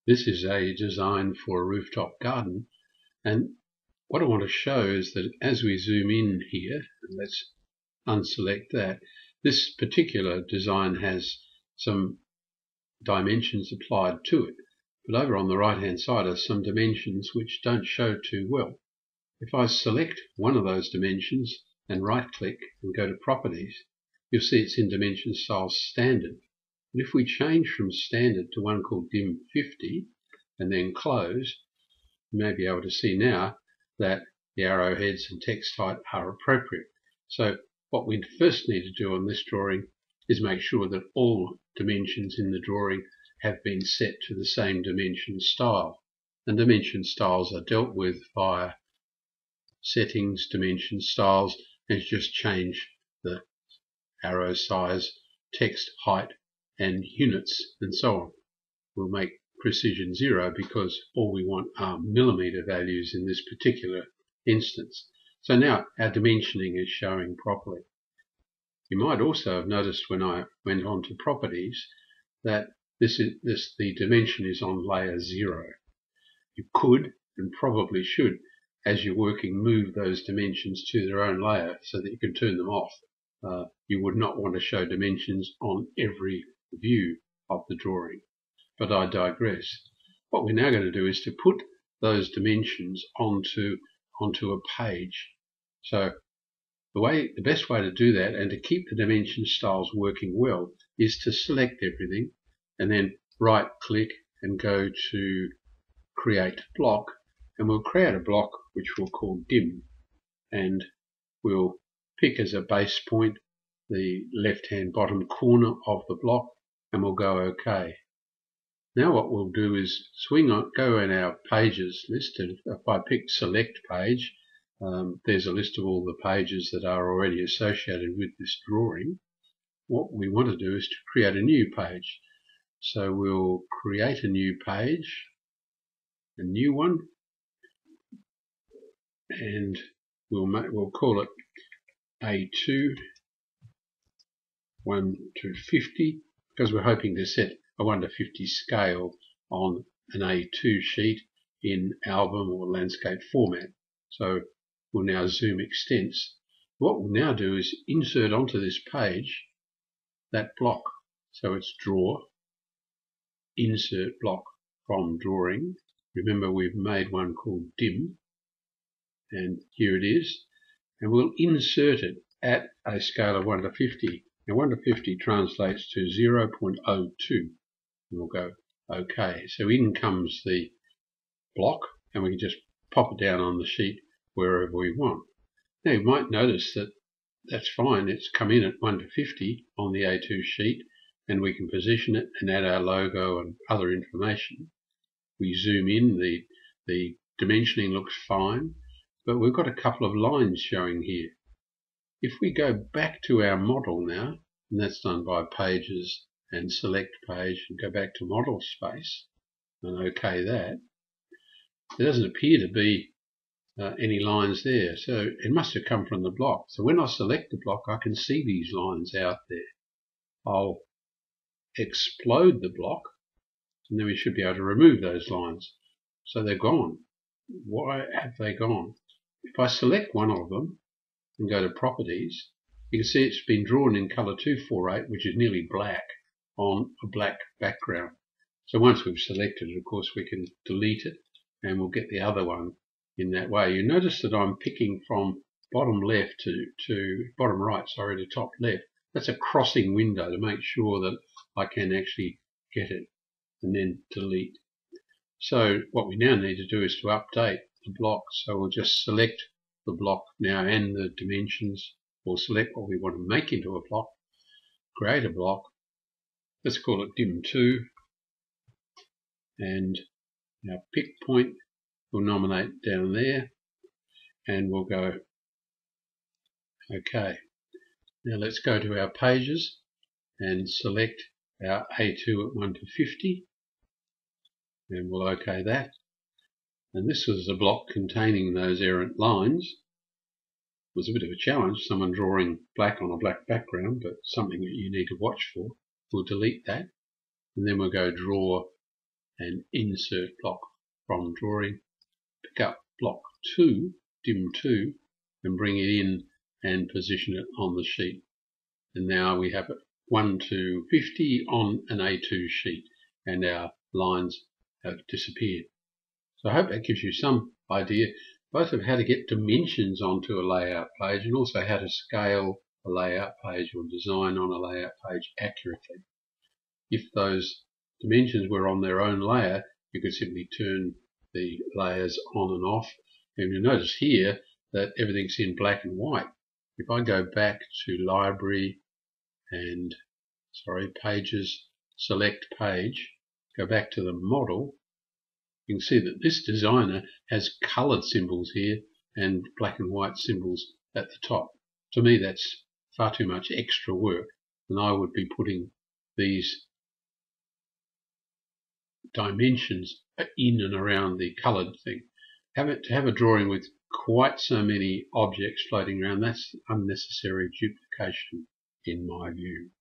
This is a design for a rooftop garden, and what I want to show is that as we zoom in here, and let's unselect that, this particular design has some dimensions applied to it, but over on the right hand side are some dimensions which don't show too well. If I select one of those dimensions and right click and go to properties, you'll see it's in dimension style standard. But if we change from standard to one called dim 50 and then close, you may be able to see now that the arrowheads and text height are appropriate. So what we first need to do on this drawing is make sure that all dimensions in the drawing have been set to the same dimension style. And dimension styles are dealt with via settings, dimension styles, and just change the arrow size, text height, and units, and so on. We'll make precision 0 because all we want are millimeter values in this particular instance. So now our dimensioning is showing properly. You might also have noticed when I went on to properties that the dimension is on layer 0. You could and probably should, as you're working, move those dimensions to their own layer so that you can turn them off. You would not want to show dimensions on every view of the drawing, but I digress. What we're now going to do is to put those dimensions onto a page. So the best way to do that and to keep the dimension styles working well is to select everything and then right click and go to create block, and we'll create a block which we'll call dim, and we'll pick as a base point the left hand bottom corner of the block, and we'll go OK. Now what we'll do is go in our pages list, and if I pick select page, there's a list of all the pages that are already associated with this drawing. What we want to do is to create a new page. So we'll create a new page, a new one, and we'll call it A2 1 to 50 because we're hoping to set a 1 to 50 scale on an A2 sheet in album or landscape format. So we'll now zoom extents. What we'll now do is insert onto this page that block. So it's draw, insert block from drawing. Remember we've made one called dim, and here it is, and we'll insert it at a scale of 1 to 50. Now 1 to 50 translates to 0.02, and we'll go OK. So in comes the block, and we can just pop it down on the sheet wherever we want. Now you might notice that that's fine, it's come in at 1 to 50 on the A2 sheet, and we can position it and add our logo and other information. We zoom in, the dimensioning looks fine, but we've got a couple of lines showing here. If we go back to our model now, and that's done by pages and select page and go back to model space and OK that, there doesn't appear to be any lines there, so it must have come from the block. So when I select the block, I can see these lines out there. I'll explode the block, and then we should be able to remove those lines. So they're gone. Why have they gone? If I select one of them and go to properties, you can see it's been drawn in color 248, which is nearly black on a black background. So once we've selected it, of course, we can delete it and we'll get the other one in that way. You notice that I'm picking from bottom left to bottom right, to top left. That's a crossing window to make sure that I can actually get it and then delete. So what we now need to do is to update the block. So we'll just select the block now and the dimensions. We'll select what we want to make into a block, create a block. Let's call it dim 2, and our pick point we'll nominate down there, and we'll go OK. Now let's go to our pages and select our A2 at 1 to 50, and we'll OK that. And this was a block containing those errant lines. It was a bit of a challenge, someone drawing black on a black background, but something that you need to watch for. We'll delete that, and then we'll go draw and insert block from drawing, pick up block 2, dim 2, and bring it in and position it on the sheet. And now we have it 1 to 50 on an A2 sheet, and our lines have disappeared. So I hope that gives you some idea both of how to get dimensions onto a layout page and also how to scale a layout page or design on a layout page accurately. If those dimensions were on their own layer, you could simply turn the layers on and off. And you'll notice here that everything's in black and white. If I go back to Library and, Pages, select Page, go back to the model, you can see that this designer has coloured symbols here and black and white symbols at the top. To me, that's far too much extra work, and I would be putting these dimensions in and around the coloured thing. To have a drawing with quite so many objects floating around, that's unnecessary duplication in my view.